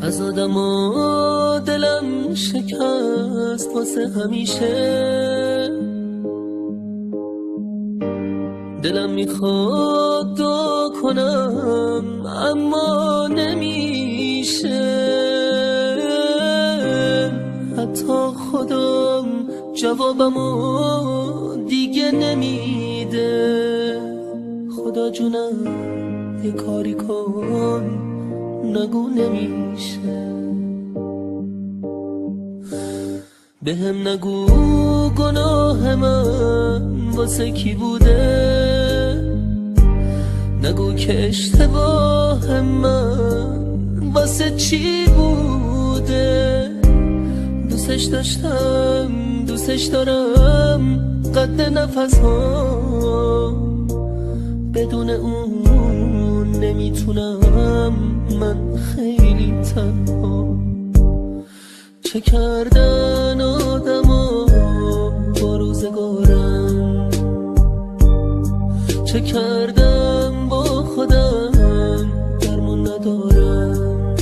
از آدم و دلم شکست واسه همیشه. دلم میخواد دعا کنم اما نمیشه. حتی خودم جوابمو دیگه نمیده. خدا جونم یه کاری کن، نگو نمیشه. بهم نگو گناه من واسه کی بوده. نگو که اشتباه من واسه چی بوده. دوستش داشتم، دوستش دارم قد نفس ها. بدون اون نمیتونم من خیلی تنها. چه کردن آدما با روزگارم، چه کردم با خودم درمون ندارم.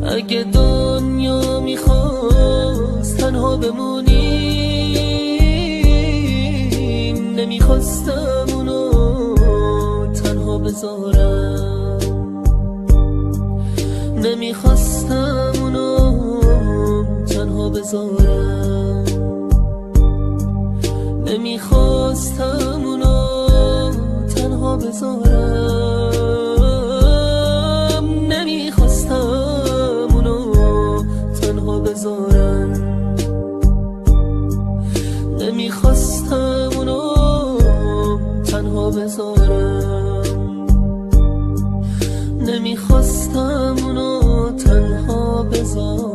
اگه دنیا میخواست تنها بمونیم، نمیخواستم اونو تنها بذارم. نمیخواستم اونو تنها بذارم. نمیخواستم اونو تنها بذارم. نمیخواستم اونو تنها بذارم. نمیخواستم اونو تنها بذارم. نمیخواستم اونو تنها بذارم.